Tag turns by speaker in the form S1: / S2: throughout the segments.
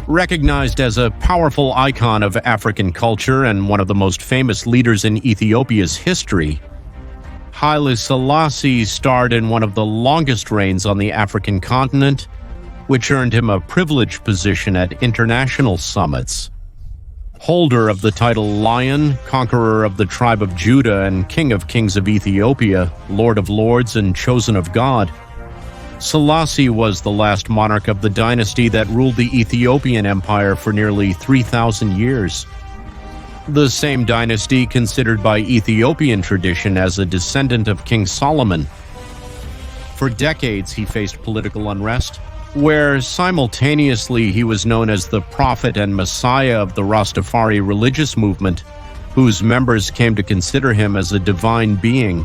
S1: Recognized as a powerful icon of African culture and one of the most famous leaders in Ethiopia's history, Haile Selassie starred in one of the longest reigns on the African continent, which earned him a privileged position at international summits. Holder of the title Lion, Conqueror of the tribe of Judah and King of Kings of Ethiopia, Lord of Lords and Chosen of God, Selassie was the last monarch of the dynasty that ruled the Ethiopian Empire for nearly 3,000 years. The same dynasty considered by Ethiopian tradition as a descendant of King Solomon. For decades he faced political unrest, where simultaneously he was known as the prophet and messiah of the Rastafari religious movement, whose members came to consider him as a divine being.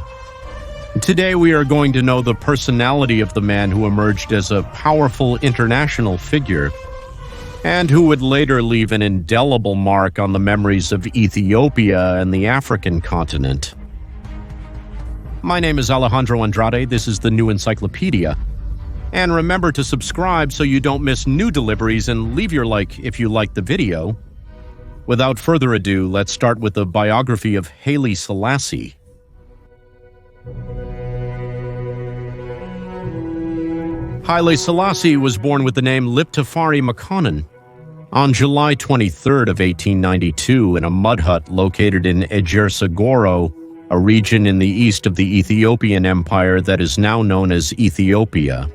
S1: Today we are going to know the personality of the man who emerged as a powerful international figure, and who would later leave an indelible mark on the memories of Ethiopia and the African continent. My name is Alejandro Andrade, this is the New Encyclopedia. And remember to subscribe so you don't miss new deliveries, and leave your like if you liked the video. Without further ado, let's start with the biography of Haile Selassie. Haile Selassie was born with the name Liptafari Makonnen on July 23rd of 1892 in a mud hut located in Ejersagoro, a region in the east of the Ethiopian Empire that is now known as Ethiopia.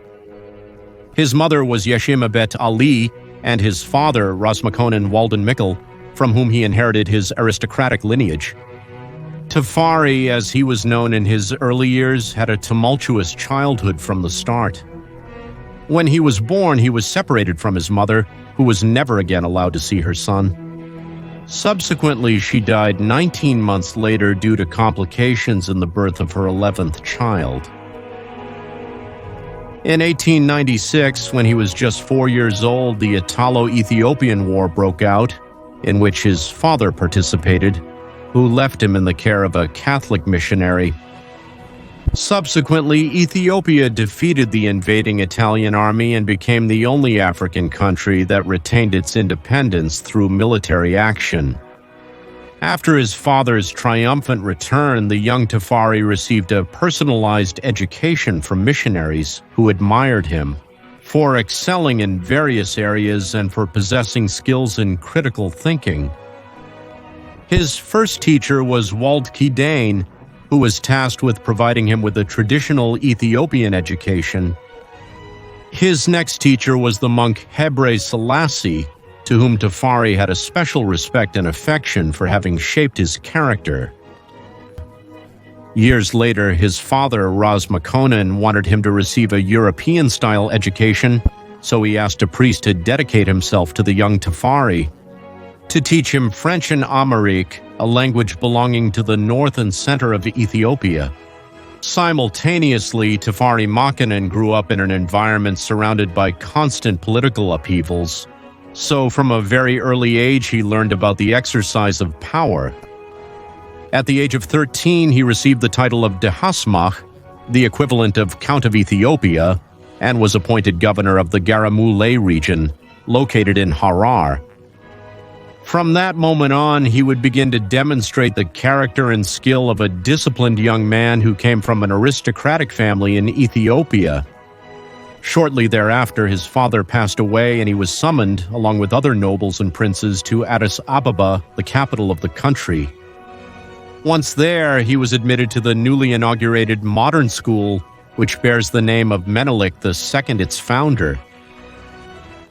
S1: His mother was Yeshimabet Ali, and his father, Ras Makonnen Walden Mikkel, from whom he inherited his aristocratic lineage. Tafari, as he was known in his early years, had a tumultuous childhood from the start. When he was born, he was separated from his mother, who was never again allowed to see her son. Subsequently, she died 19 months later due to complications in the birth of her 11th child. In 1896, when he was just 4 years old, the Italo-Ethiopian War broke out, in which his father participated, who left him in the care of a Catholic missionary. Subsequently, Ethiopia defeated the invading Italian army and became the only African country that retained its independence through military action. After his father's triumphant return, the young Tafari received a personalized education from missionaries who admired him for excelling in various areas and for possessing skills in critical thinking. His first teacher was Wald Kidane, who was tasked with providing him with a traditional Ethiopian education. His next teacher was the monk Haile Selassie, to whom Tafari had a special respect and affection for having shaped his character. Years later, his father, Ras Makonnen, wanted him to receive a European-style education, so he asked a priest to dedicate himself to the young Tafari, to teach him French and Amharic, a language belonging to the north and center of Ethiopia. Simultaneously, Tafari Makonnen grew up in an environment surrounded by constant political upheavals, so from a very early age he learned about the exercise of power. At the age of 13, he received the title of Dehasmach, the equivalent of Count of Ethiopia, and was appointed governor of the Garamule region, located in Harar. From that moment on, he would begin to demonstrate the character and skill of a disciplined young man who came from an aristocratic family in Ethiopia. Shortly thereafter, his father passed away and he was summoned, along with other nobles and princes, to Addis Ababa, the capital of the country. Once there, he was admitted to the newly inaugurated modern school, which bears the name of Menelik II, its founder.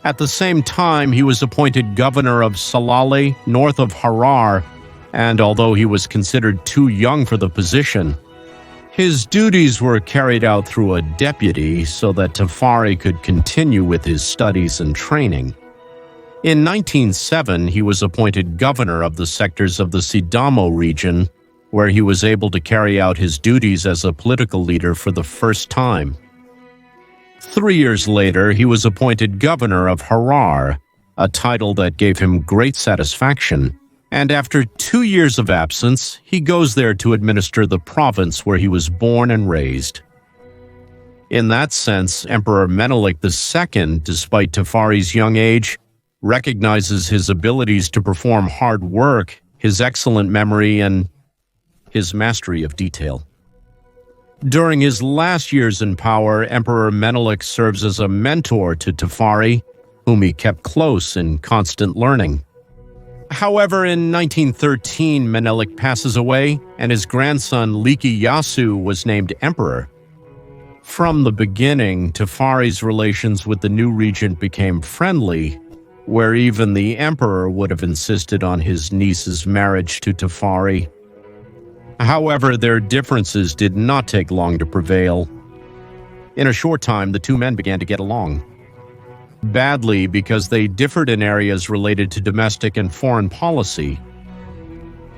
S1: At the same time, he was appointed governor of Salale, north of Harar, and although he was considered too young for the position, his duties were carried out through a deputy so that Tafari could continue with his studies and training. In 1907, he was appointed governor of the sectors of the Sidamo region, where he was able to carry out his duties as a political leader for the first time. 3 years later, he was appointed governor of Harar, a title that gave him great satisfaction, and after 2 years of absence, he goes there to administer the province where he was born and raised. In that sense, Emperor Menelik II, despite Tafari's young age, recognizes his abilities to perform hard work, his excellent memory, and his mastery of detail. During his last years in power, Emperor Menelik serves as a mentor to Tafari, whom he kept close in constant learning. However, in 1913, Menelik passes away, and his grandson Liki Yasu was named emperor. From the beginning, Tafari's relations with the new regent became friendly, where even the emperor would have insisted on his niece's marriage to Tafari. However, their differences did not take long to prevail. In a short time, the two men began to get along. Badly, because they differed in areas related to domestic and foreign policy.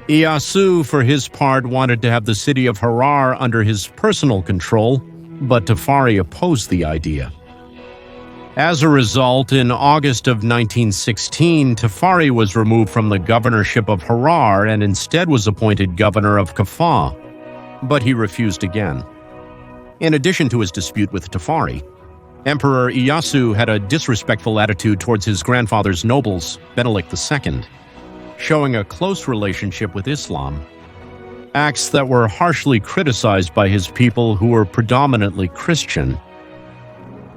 S1: Iyasu, for his part, wanted to have the city of Harar under his personal control, but Tafari opposed the idea. As a result, in August of 1916, Tafari was removed from the governorship of Harar and instead was appointed governor of Kaffa, but he refused again. In addition to his dispute with Tafari, Emperor Iyasu had a disrespectful attitude towards his grandfather's nobles, Menelik II, showing a close relationship with Islam, acts that were harshly criticized by his people who were predominantly Christian.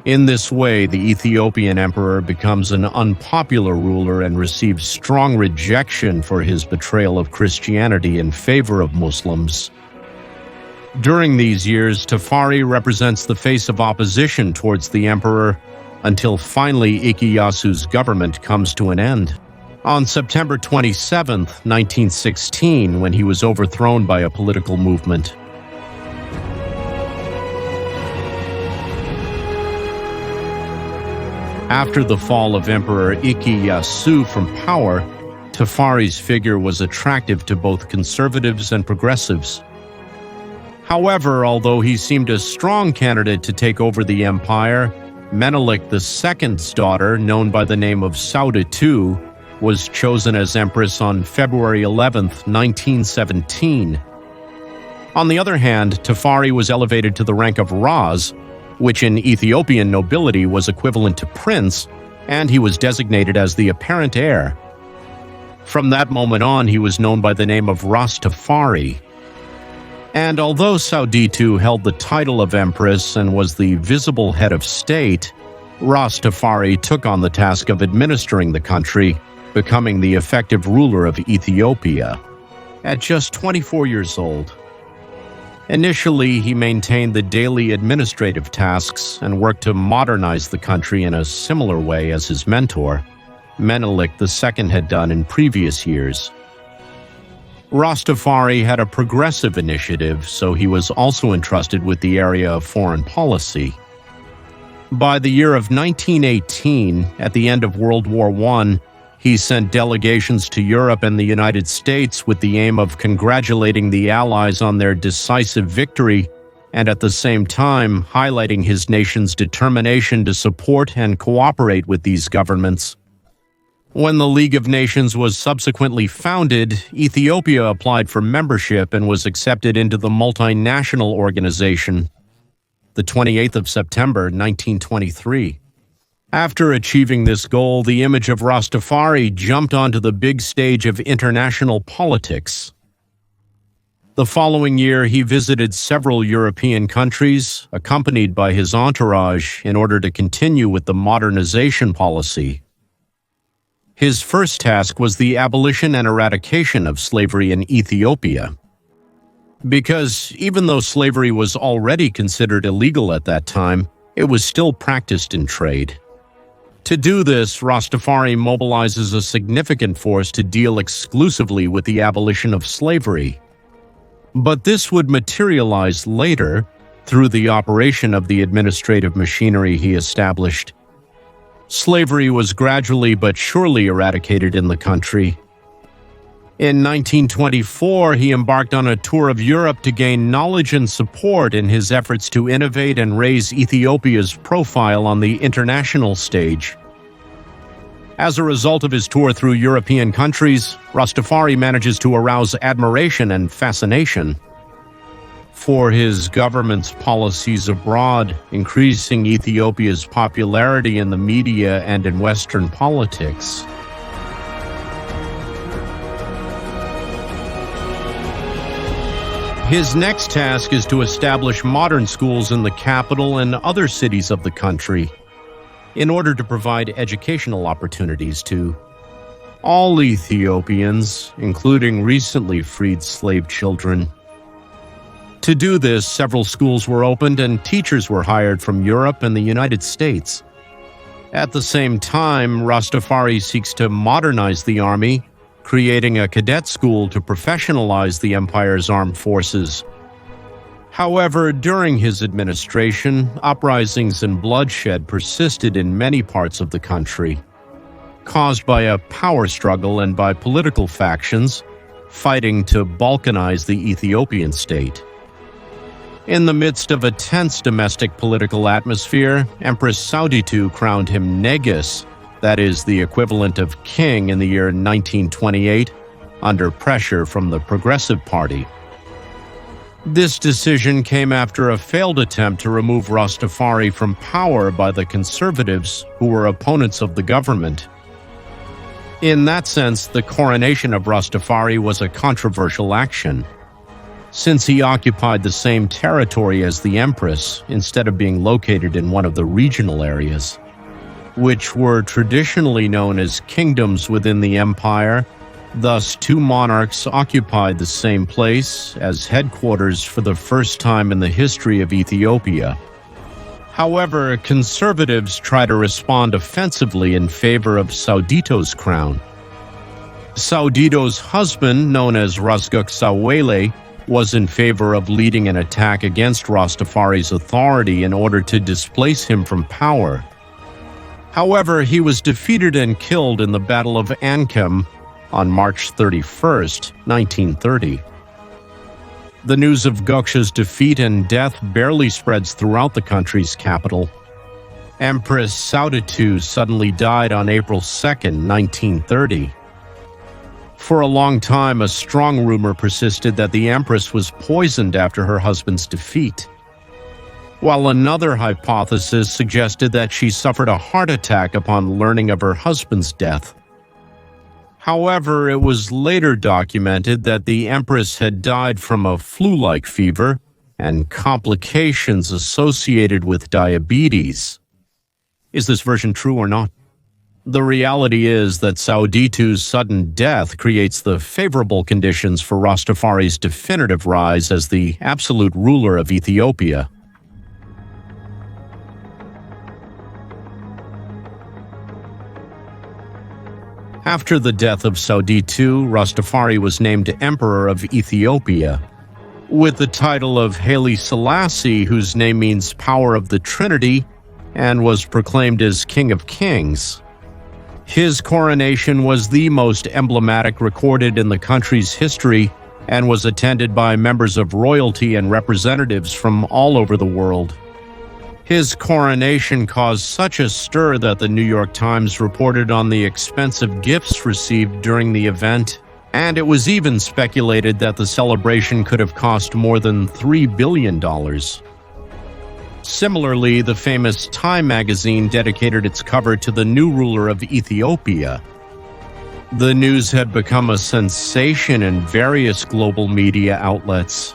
S1: In this way, the Ethiopian emperor becomes an unpopular ruler and receives strong rejection for his betrayal of Christianity in favor of Muslims. During these years, Tafari represents the face of opposition towards the emperor until finally Ikeyasu's government comes to an end. On September 27, 1916, when he was overthrown by a political movement. After the fall of Emperor Ikeyasu from power, Tafari's figure was attractive to both conservatives and progressives. However, although he seemed a strong candidate to take over the empire, Menelik II's daughter, known by the name of Sauda II, was chosen as empress on February 11, 1917. On the other hand, Tafari was elevated to the rank of Raz, which in Ethiopian nobility was equivalent to prince, and he was designated as the apparent heir. From that moment on, he was known by the name of Rastafari. And although Saudi II held the title of empress and was the visible head of state, Rastafari took on the task of administering the country, becoming the effective ruler of Ethiopia at just 24 years old. Initially, he maintained the daily administrative tasks and worked to modernize the country in a similar way as his mentor, Menelik II, had done in previous years. Rastafari had a progressive initiative, so he was also entrusted with the area of foreign policy. By the year of 1918, at the end of World War I, he sent delegations to Europe and the United States with the aim of congratulating the Allies on their decisive victory and at the same time highlighting his nation's determination to support and cooperate with these governments. When the League of Nations was subsequently founded, Ethiopia applied for membership and was accepted into the multinational organization, the 28th of September, 1923. After achieving this goal, the image of Rastafari jumped onto the big stage of international politics. The following year, he visited several European countries, accompanied by his entourage, in order to continue with the modernization policy. His first task was the abolition and eradication of slavery in Ethiopia. Because even though slavery was already considered illegal at that time, it was still practiced in trade. To do this, Rastafari mobilizes a significant force to deal exclusively with the abolition of slavery. But this would materialize later through the operation of the administrative machinery he established. Slavery was gradually but surely eradicated in the country. In 1924, he embarked on a tour of Europe to gain knowledge and support in his efforts to innovate and raise Ethiopia's profile on the international stage. As a result of his tour through European countries, Rastafari manages to arouse admiration and fascination. for his government's policies abroad, increasing Ethiopia's popularity in the media and in Western politics. His next task is to establish modern schools in the capital and other cities of the country in order to provide educational opportunities to all Ethiopians, including recently freed slave children. To do this, several schools were opened and teachers were hired from Europe and the United States. At the same time, Rastafari seeks to modernize the army, creating a cadet school to professionalize the empire's armed forces. However, during his administration, uprisings and bloodshed persisted in many parts of the country, caused by a power struggle and by political factions fighting to balkanize the Ethiopian state. In the midst of a tense domestic political atmosphere, Empress Sauditu crowned him Negus, that is the equivalent of king, in the year 1928, under pressure from the Progressive Party. This decision came after a failed attempt to remove Rastafari from power by the conservatives, who were opponents of the government. In that sense, the coronation of Rastafari was a controversial action, since he occupied the same territory as the Empress instead of being located in one of the regional areas, which were traditionally known as kingdoms within the empire. Thus, two monarchs occupied the same place as headquarters for the first time in the history of Ethiopia. However, conservatives try to respond offensively in favor of Saudito's crown. Saudito's husband, known as Razguk Sawele, was in favor of leading an attack against Rastafari's authority in order to displace him from power. However, he was defeated and killed in the Battle of Ankem on March 31st, 1930. The news of Gökçe's defeat and death barely spreads throughout the country's capital. Empress Sauditu suddenly died on April 2nd, 1930. For a long time, a strong rumor persisted that the Empress was poisoned after her husband's defeat, while another hypothesis suggested that she suffered a heart attack upon learning of her husband's death. However, it was later documented that the Empress had died from a flu-like fever and complications associated with diabetes. Is this version true or not? The reality is that Sauditu's sudden death creates the favorable conditions for Rastafari's definitive rise as the absolute ruler of Ethiopia. After the death of Sauditu, Rastafari was named Emperor of Ethiopia, with the title of Haile Selassie, whose name means Power of the Trinity, and was proclaimed as King of Kings. His coronation was the most emblematic recorded in the country's history and was attended by members of royalty and representatives from all over the world. His coronation caused such a stir that the New York Times reported on the expensive gifts received during the event, and it was even speculated that the celebration could have cost more than $3 billion. Similarly, the famous Time magazine dedicated its cover to the new ruler of Ethiopia. The news had become a sensation in various global media outlets.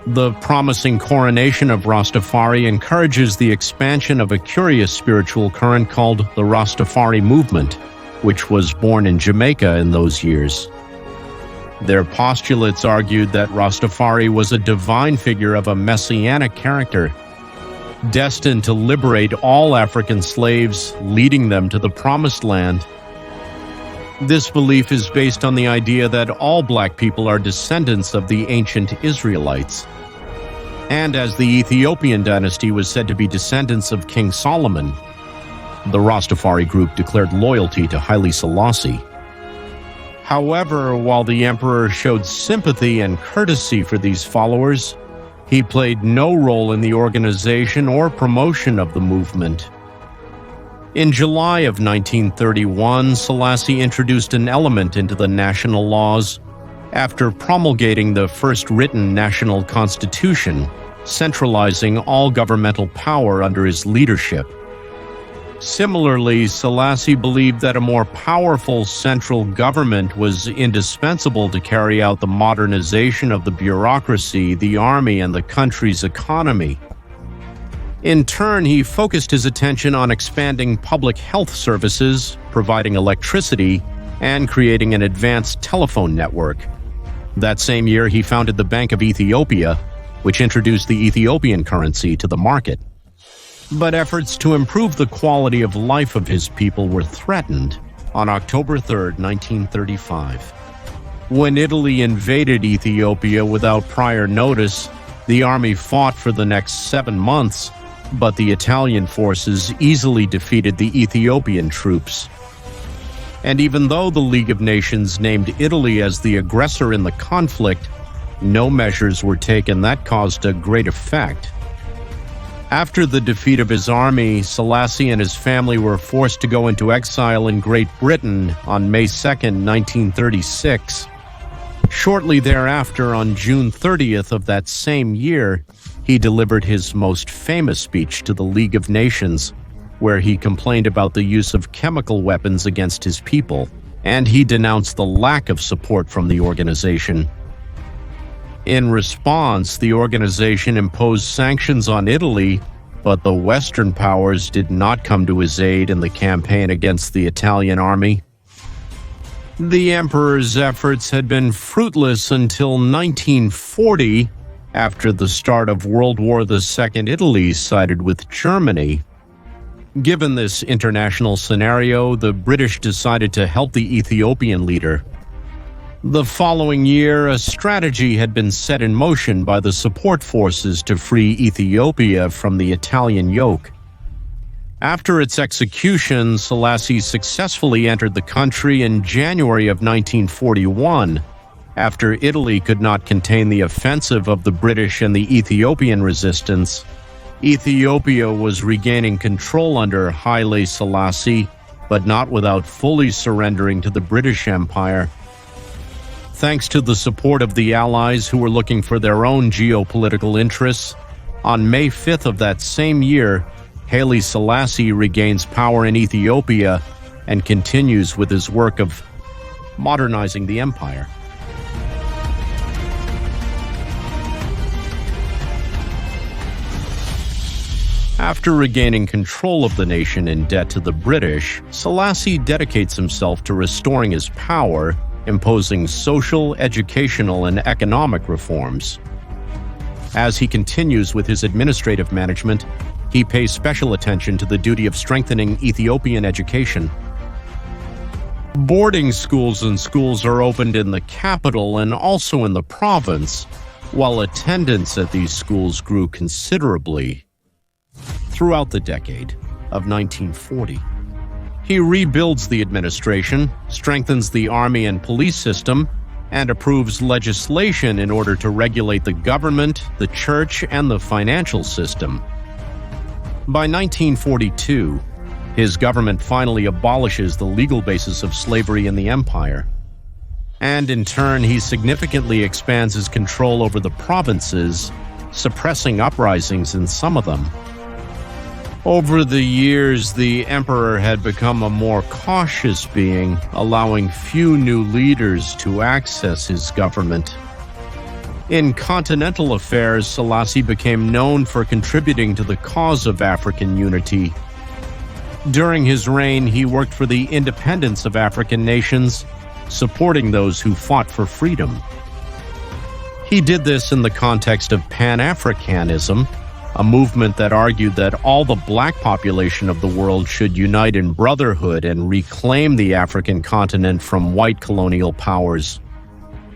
S1: The promising coronation of Rastafari encourages the expansion of a curious spiritual current called the Rastafari movement, which was born in Jamaica in those years. Their postulates argued that Rastafari was a divine figure of a messianic character, destined to liberate all African slaves, leading them to the Promised Land. This belief is based on the idea that all black people are descendants of the ancient Israelites. And as the Ethiopian dynasty was said to be descendants of King Solomon, the Rastafari group declared loyalty to Haile Selassie. However, while the emperor showed sympathy and courtesy for these followers, he played no role in the organization or promotion of the movement. In July of 1931, Selassie introduced an element into the national laws after promulgating the first written national constitution, centralizing all governmental power under his leadership. Similarly, Selassie believed that a more powerful central government was indispensable to carry out the modernization of the bureaucracy, the army, and the country's economy. In turn, he focused his attention on expanding public health services, providing electricity, and creating an advanced telephone network. That same year, he founded the Bank of Ethiopia, which introduced the Ethiopian currency to the market. But efforts to improve the quality of life of his people were threatened on October 3, 1935. When Italy invaded Ethiopia without prior notice, the army fought for the next 7 months, but the Italian forces easily defeated the Ethiopian troops. And even though the League of Nations named Italy as the aggressor in the conflict, no measures were taken that caused a great effect. After the defeat of his army, Selassie and his family were forced to go into exile in Great Britain on May 2, 1936. Shortly thereafter, on June 30th of that same year, he delivered his most famous speech to the League of Nations, where he complained about the use of chemical weapons against his people, and he denounced the lack of support from the organization. In response, the organization imposed sanctions on Italy, but the Western powers did not come to his aid in the campaign against the Italian army. The emperor's efforts had been fruitless until 1940, after the start of World War II. Italy sided with Germany. Given this international scenario, the British decided to help the Ethiopian leader. The following year, a strategy had been set in motion by the support forces to free Ethiopia from the Italian yoke. After its execution, Selassie successfully entered the country in January of 1941, after Italy could not contain the offensive of the British and the Ethiopian resistance. Ethiopia was regaining control under Haile Selassie, but not without fully surrendering to the British Empire. Thanks to the support of the Allies who were looking for their own geopolitical interests, on May 5th of that same year, Haile Selassie regains power in Ethiopia and continues with his work of modernizing the empire. After regaining control of the nation in debt to the British, Selassie dedicates himself to restoring his power, imposing social, educational, and economic reforms. As he continues with his administrative management, he pays special attention to the duty of strengthening Ethiopian education. Boarding schools and schools are opened in the capital and also in the province, while attendance at these schools grew considerably throughout the decade of 1940. He rebuilds the administration, strengthens the army and police system, and approves legislation in order to regulate the government, the church, and the financial system. By 1942, his government finally abolishes the legal basis of slavery in the empire. And in turn, he significantly expands his control over the provinces, suppressing uprisings in some of them. Over the years, the emperor had become a more cautious being, allowing few new leaders to access his government. In continental affairs, Selassie became known for contributing to the cause of African unity. During his reign, he worked for the independence of African nations, supporting those who fought for freedom. He did this in the context of Pan-Africanism, a movement that argued that all the black population of the world should unite in brotherhood and reclaim the African continent from white colonial powers.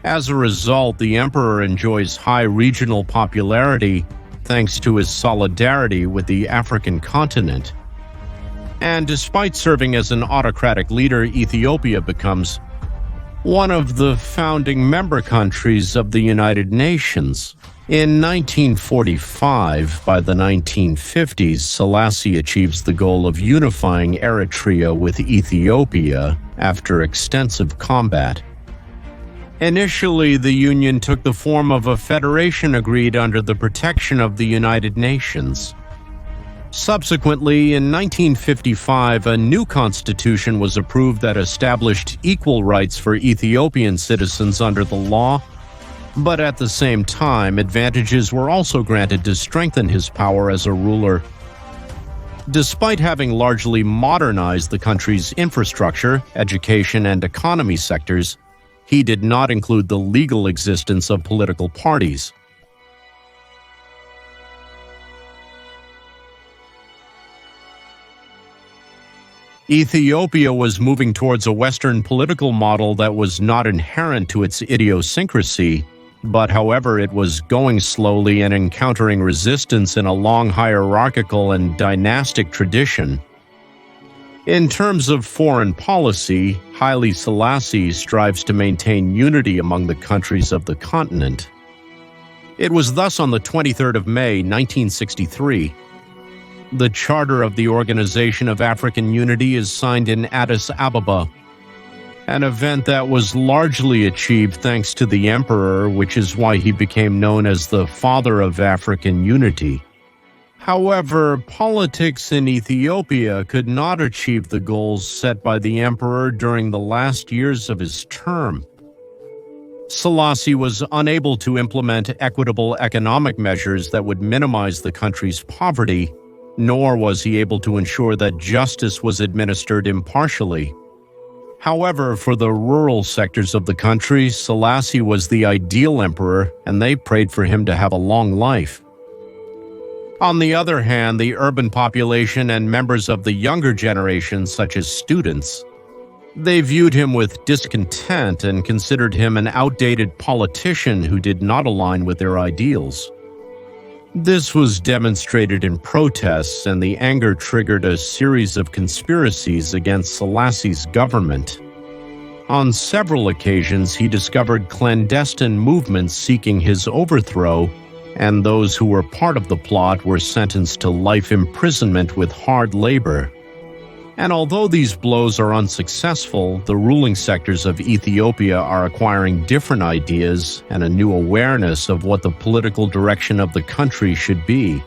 S1: As a result, the emperor enjoys high regional popularity thanks to his solidarity with the African continent. And despite serving as an autocratic leader, Ethiopia becomes one of the founding member countries of the United Nations. In 1945, by the 1950s, Selassie achieves the goal of unifying Eritrea with Ethiopia after extensive combat. Initially, the union took the form of a federation agreed under the protection of the United Nations. Subsequently, in 1955, a new constitution was approved that established equal rights for Ethiopian citizens under the law, but at the same time, advantages were also granted to strengthen his power as a ruler. Despite having largely modernized the country's infrastructure, education, and economy sectors, he did not include the legal existence of political parties. Ethiopia was moving towards a Western political model that was not inherent to its idiosyncrasy, but however, it was going slowly and encountering resistance in a long hierarchical and dynastic tradition. In terms of foreign policy, Haile Selassie strives to maintain unity among the countries of the continent. It was thus on the 23rd of May, 1963, the Charter of the Organization of African Unity is signed in Addis Ababa, an event that was largely achieved thanks to the emperor, which is why he became known as the Father of African Unity. However, politics in Ethiopia could not achieve the goals set by the emperor during the last years of his term. Selassie was unable to implement equitable economic measures that would minimize the country's poverty, nor was he able to ensure that justice was administered impartially. However, for the rural sectors of the country, Selassie was the ideal emperor, and they prayed for him to have a long life. On the other hand, the urban population and members of the younger generation, such as students, they viewed him with discontent and considered him an outdated politician who did not align with their ideals. This was demonstrated in protests, and the anger triggered a series of conspiracies against Selassie's government. On several occasions, he discovered clandestine movements seeking his overthrow, and those who were part of the plot were sentenced to life imprisonment with hard labor. And although these blows are unsuccessful, the ruling sectors of Ethiopia are acquiring different ideas and a new awareness of what the political direction of the country should be.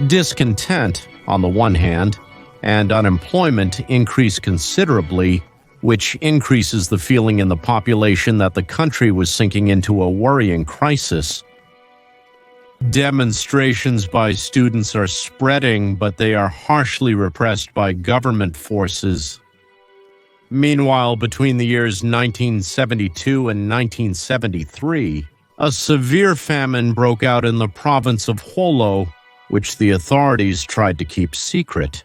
S1: Discontent, on the one hand, and unemployment increase considerably, which increases the feeling in the population that the country was sinking into a worrying crisis. Demonstrations by students are spreading, but they are harshly repressed by government forces. Meanwhile, between the years 1972 and 1973, a severe famine broke out in the province of Holo, which the authorities tried to keep secret.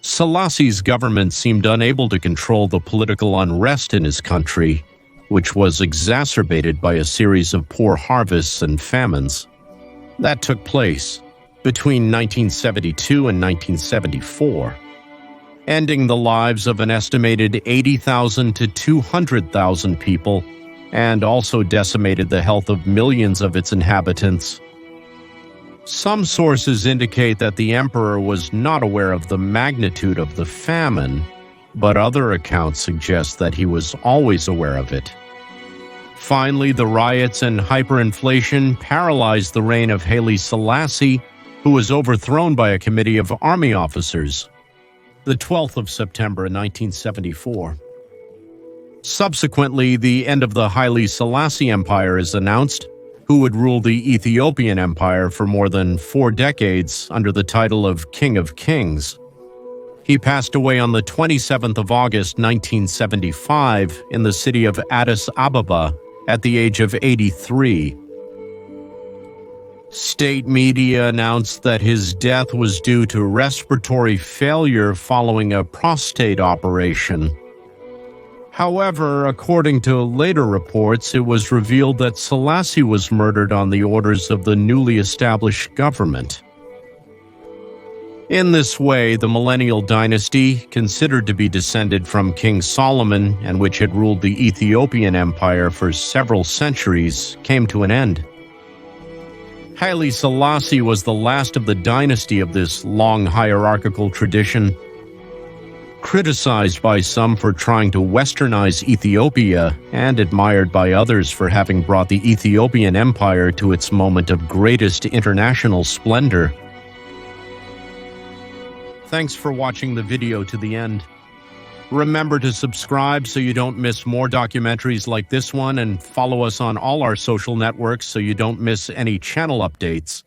S1: Selassie's government seemed unable to control the political unrest in his country, which was exacerbated by a series of poor harvests and famines that took place between 1972 and 1974, ending the lives of an estimated 80,000 to 200,000 people, and also decimated the health of millions of its inhabitants. Some sources indicate that the emperor was not aware of the magnitude of the famine, but other accounts suggest that he was always aware of it. Finally, the riots and hyperinflation paralyzed the reign of Haile Selassie, who was overthrown by a committee of army officers, the 12th of September 1974. Subsequently, the end of the Haile Selassie Empire is announced, who would rule the Ethiopian Empire for more than 4 decades under the title of King of Kings. He passed away on the 27th of August 1975 in the city of Addis Ababa, at the age of 83. State media announced that his death was due to respiratory failure following a prostate operation. However, according to later reports, it was revealed that Selassie was murdered on the orders of the newly established government. In this way, the millennial dynasty, considered to be descended from King Solomon and which had ruled the Ethiopian Empire for several centuries, came to an end. Haile Selassie was the last of the dynasty of this long hierarchical tradition. criticized by some for trying to westernize Ethiopia, and admired by others for having brought the Ethiopian Empire to its moment of greatest international splendor. Thanks for watching the video to the end. Remember to subscribe so you don't miss more documentaries like this one, and follow us on all our social networks so you don't miss any channel updates.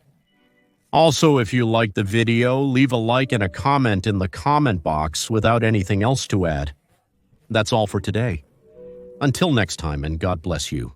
S1: Also, if you liked the video, leave a like and a comment in the comment box without anything else to add. That's all for today. Until next time, and God bless you.